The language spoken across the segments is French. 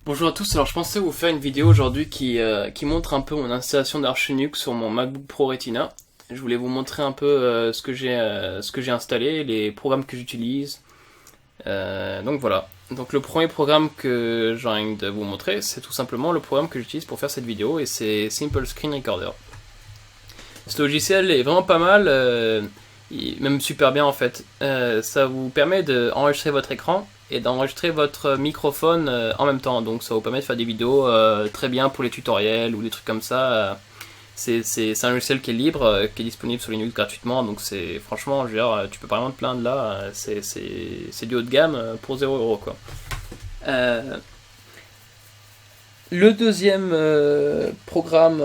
Bonjour à tous, alors je pensais vous faire une vidéo aujourd'hui qui montre un peu mon installation d'Arch Linux sur mon MacBook Pro Retina. Je voulais vous montrer un peu ce que j'ai installé, les programmes que j'utilise. Donc voilà. Donc le premier programme que j'ai envie de vous montrer, c'est tout simplement le programme que j'utilise pour faire cette vidéo, et c'est Simple Screen Recorder. Ce logiciel est vraiment pas mal, même super bien en fait. Ça vous permet d'enregistrer votre écran et d'enregistrer votre microphone en même temps. Donc ça vous permet de faire des vidéos très bien pour les tutoriels ou des trucs comme ça. C'est un logiciel qui est libre, qui est disponible sur Linux gratuitement. Donc c'est franchement, je veux dire, tu peux pas vraiment te plaindre là. C'est du haut de gamme pour 0 € quoi. Le deuxième programme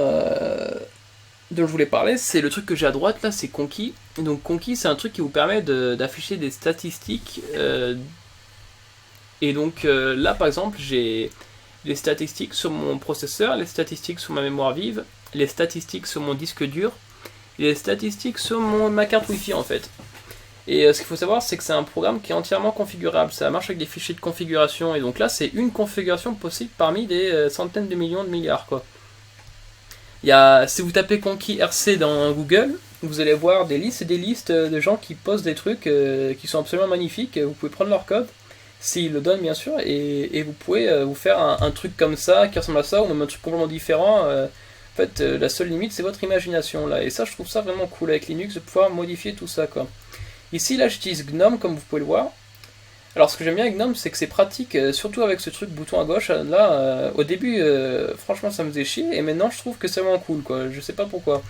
dont je voulais parler, c'est le truc que j'ai à droite là, c'est Conky. Donc Conky, c'est un truc qui vous permet d'afficher des statistiques. Et donc là par exemple, j'ai les statistiques sur mon processeur, les statistiques sur ma mémoire vive, les statistiques sur mon disque dur, et les statistiques sur ma carte Wi-Fi en fait. Et ce qu'il faut savoir, c'est que c'est un programme qui est entièrement configurable. Ça marche avec des fichiers de configuration. Et donc là, c'est une configuration possible parmi des centaines de millions de milliards quoi. Si vous tapez Conky RC dans Google, vous allez voir des listes et des listes de gens qui postent des trucs qui sont absolument magnifiques. Vous pouvez prendre leur code, s'ils le donnent bien sûr, et vous pouvez vous faire un truc comme ça, qui ressemble à ça, ou même un truc complètement différent. En fait, la seule limite, c'est votre imagination là. Et ça, je trouve ça vraiment cool avec Linux, de pouvoir modifier tout ça quoi. Ici, là, j'utilise GNOME, comme vous pouvez le voir. Alors, ce que j'aime bien avec GNOME, c'est que c'est pratique, surtout avec ce truc bouton à gauche. Là, au début, franchement, ça me faisait chier, et maintenant, je trouve que c'est vraiment cool, quoi. Je sais pas pourquoi.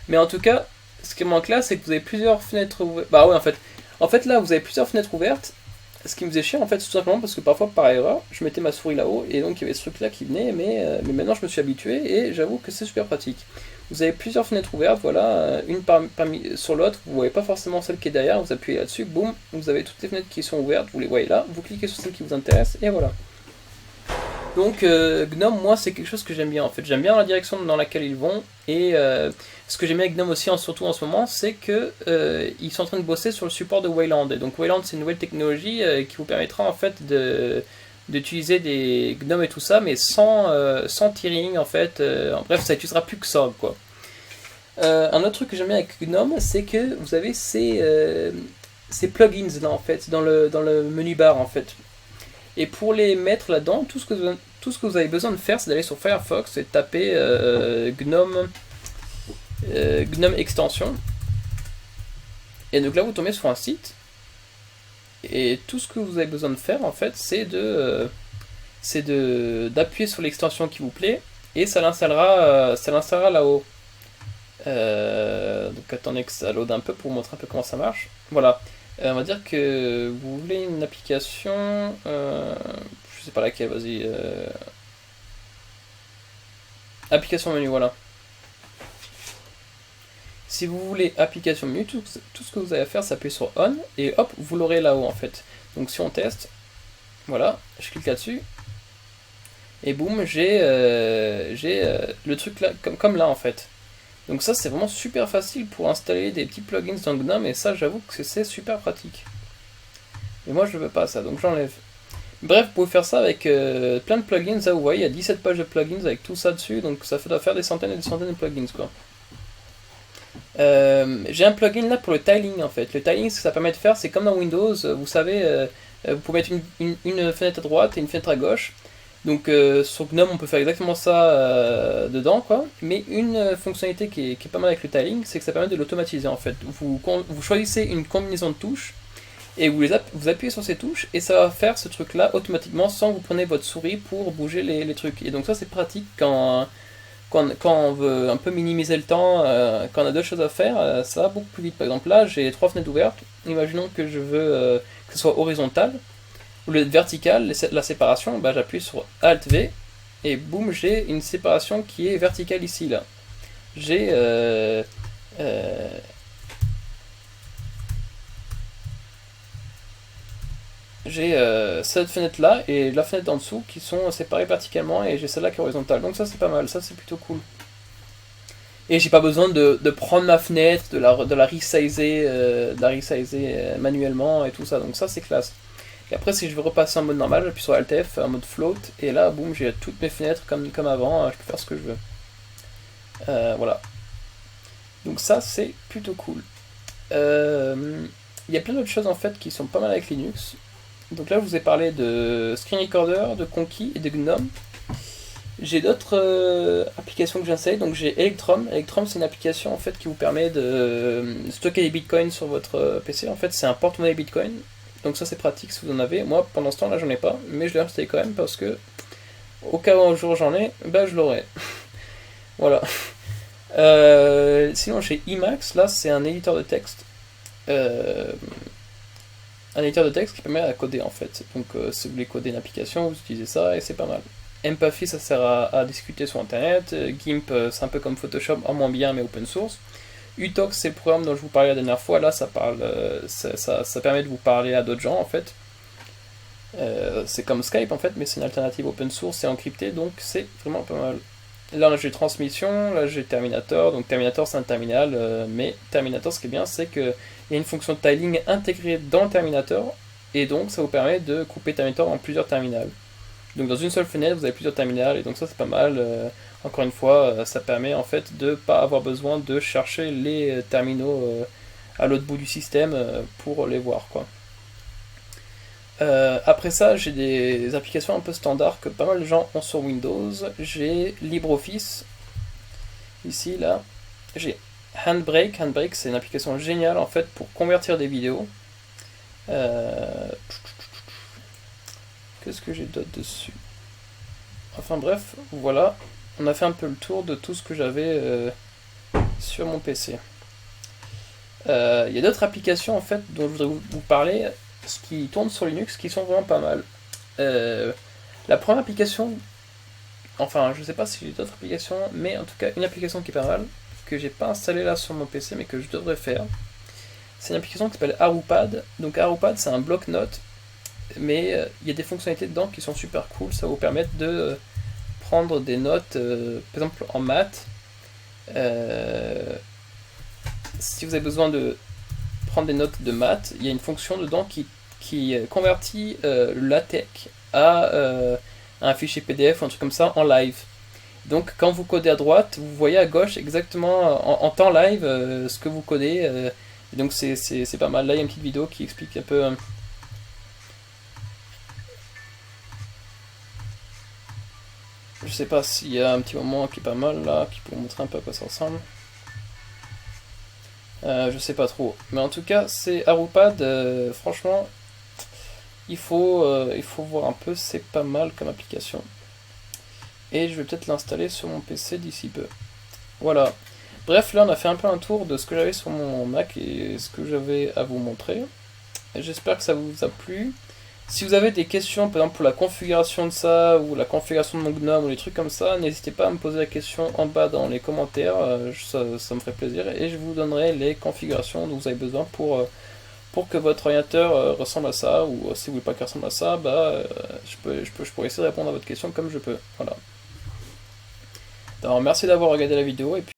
Mais en tout cas, ce qui manque là, c'est que vous avez plusieurs fenêtres ouvertes. Bah ouais, en fait, là, vous avez plusieurs fenêtres ouvertes. Ce qui me faisait chier, en fait, tout simplement parce que parfois, par erreur, je mettais ma souris là-haut, et donc il y avait ce truc-là qui venait, mais maintenant, je me suis habitué, et j'avoue que c'est super pratique. Vous avez plusieurs fenêtres ouvertes, voilà, une sur l'autre, vous ne voyez pas forcément celle qui est derrière, vous appuyez là-dessus, boum, vous avez toutes les fenêtres qui sont ouvertes, vous les voyez là, vous cliquez sur celle qui vous intéresse, et voilà. Donc GNOME, moi, c'est quelque chose que j'aime bien en fait. J'aime bien la direction dans laquelle ils vont, et ce que j'aime bien avec GNOME aussi, surtout en ce moment, c'est que ils sont en train de bosser sur le support de Wayland. Et donc Wayland, c'est une nouvelle technologie qui vous permettra en fait d'utiliser des GNOME et tout ça, mais sans tearing en fait. Bref, ça n'utilisera plus que ça quoi. Un autre truc que j'aime bien avec GNOME, c'est que vous avez ces plugins là en fait dans le menu bar en fait. Et pour les mettre là-dedans, tout ce que vous avez besoin de faire, c'est d'aller sur Firefox et de taper GNOME extension. Et donc là, vous tombez sur un site. Et tout ce que vous avez besoin de faire, en fait, c'est d'appuyer sur l'extension qui vous plaît, et ça l'installera là-haut. Donc attendez que ça load un peu pour vous montrer un peu comment ça marche. Voilà. On va dire que vous voulez une application, je sais pas laquelle, vas-y. Application menu, voilà. Si vous voulez application menu, tout ce que vous avez à faire, c'est appuyer sur on, et hop, vous l'aurez là-haut en fait. Donc si on teste, voilà, je clique là-dessus, et boum, j'ai le truc là, comme là en fait. Donc ça, c'est vraiment super facile pour installer des petits plugins dans GNOME, et ça, j'avoue que c'est super pratique. Mais moi, je veux pas ça, donc j'enlève. Bref, vous pouvez faire ça avec plein de plugins. Là, vous voyez, il y a 17 pages de plugins avec tout ça dessus, donc ça doit faire des centaines et des centaines de plugins, quoi. J'ai un plugin là pour le tiling, en fait. Le tiling, ce que ça permet de faire, c'est comme dans Windows, vous savez, vous pouvez mettre une fenêtre à droite et une fenêtre à gauche. Donc sur GNOME, on peut faire exactement ça dedans, quoi. Mais une fonctionnalité qui est pas mal avec le tiling, c'est que ça permet de l'automatiser, en fait. Vous choisissez une combinaison de touches, et vous appuyez sur ces touches, et ça va faire ce truc-là automatiquement sans que vous preniez votre souris pour bouger les trucs. Et donc ça, c'est pratique quand on veut un peu minimiser le temps, quand on a d'autres choses à faire, ça va beaucoup plus vite. Par exemple, là, j'ai 3 fenêtres ouvertes. Imaginons que je veux que ce soit horizontal. Au lieu de vertical, la séparation, bah, j'appuie sur Alt V, et boum, j'ai une séparation qui est verticale ici, là. J'ai cette fenêtre là et la fenêtre en dessous qui sont séparées verticalement, et j'ai celle-là qui est horizontale. Donc ça, c'est pas mal, ça c'est plutôt cool. Et j'ai pas besoin de prendre ma fenêtre, de la resizer manuellement et tout ça, donc ça c'est classe. Et après, si je veux repasser en mode normal, j'appuie sur Alt F, en mode float, et là, boum, j'ai toutes mes fenêtres comme avant, je peux faire ce que je veux. Voilà. Donc ça, c'est plutôt cool. Il y a plein d'autres choses en fait qui sont pas mal avec Linux. Donc là, je vous ai parlé de Screen Recorder, de Conky et de GNOME. J'ai d'autres applications que j'essaye. Donc j'ai Electrum. Electrum, c'est une application en fait qui vous permet de stocker des bitcoins sur votre PC. En fait, c'est un porte-monnaie bitcoin. Donc ça, c'est pratique si vous en avez. Moi, pendant ce temps là, j'en ai pas, mais je l'ai installé quand même parce que au cas où un jour j'en ai, bah je l'aurai. Voilà. Sinon, chez Emacs, là, c'est un éditeur de texte. Un éditeur de texte qui permet à coder en fait. Donc si vous voulez coder une application, vous utilisez ça et c'est pas mal. Empathy, ça sert à discuter sur internet. GIMP, c'est un peu comme Photoshop, en moins bien mais open source. Utox, c'est le programme dont je vous parlais la dernière fois. Là, ça permet de vous parler à d'autres gens en fait. C'est comme Skype en fait, mais c'est une alternative open source et encryptée, donc c'est vraiment pas mal. Là j'ai Transmission, là j'ai Terminator, donc Terminator c'est un terminal, mais Terminator ce qui est bien c'est qu'il y a une fonction de tiling intégrée dans le Terminator, et donc ça vous permet de couper Terminator en plusieurs terminals. Donc dans une seule fenêtre vous avez plusieurs terminals, et donc ça c'est pas mal. Encore une fois, ça permet en fait de pas avoir besoin de chercher les terminaux à l'autre bout du système pour les voir quoi. Après ça, j'ai des applications un peu standards que pas mal de gens ont sur Windows. J'ai LibreOffice, ici, là. J'ai Handbrake. Handbrake, c'est une application géniale, en fait, pour convertir des vidéos. Qu'est-ce que j'ai d'autre dessus? Enfin bref, voilà. On a fait un peu le tour de tout ce que j'avais sur mon PC. Il y a d'autres applications, en fait, dont je voudrais vous parler, qui tournent sur Linux, qui sont vraiment pas mal. La première application, enfin je sais pas si j'ai d'autres applications, mais en tout cas une application qui est pas mal, que j'ai pas installée là sur mon PC mais que je devrais faire, c'est une application qui s'appelle Arupad. Donc Arupad c'est un bloc-notes, mais il y a des fonctionnalités dedans qui sont super cool. Ça va vous permettre de prendre des notes, par exemple en maths. Si vous avez besoin de prendre des notes de maths, il y a une fonction dedans qui convertit le LaTeX à un fichier PDF ou un truc comme ça en live. Donc quand vous codez à droite, vous voyez à gauche exactement en temps live ce que vous codez. Et donc c'est pas mal. Là il y a une petite vidéo qui explique un peu. Je sais pas s'il y a un petit moment qui est pas mal là, qui peut vous montrer un peu à quoi ça ressemble. Je sais pas trop. Mais en tout cas, c'est Arupad, franchement, il faut voir un peu, c'est pas mal comme application. Et je vais peut-être l'installer sur mon PC d'ici peu. Voilà. Bref, là on a fait un peu un tour de ce que j'avais sur mon Mac et ce que j'avais à vous montrer. J'espère que ça vous a plu. Si vous avez des questions, par exemple pour la configuration de ça, ou la configuration de mon GNOME, ou des trucs comme ça, n'hésitez pas à me poser la question en bas dans les commentaires, ça me ferait plaisir, et je vous donnerai les configurations dont vous avez besoin pour que votre ordinateur ressemble à ça, ou si vous voulez pas qu'il ressemble à ça, bah, je pourrais essayer de répondre à votre question comme je peux. Voilà. Alors merci d'avoir regardé la vidéo, et puis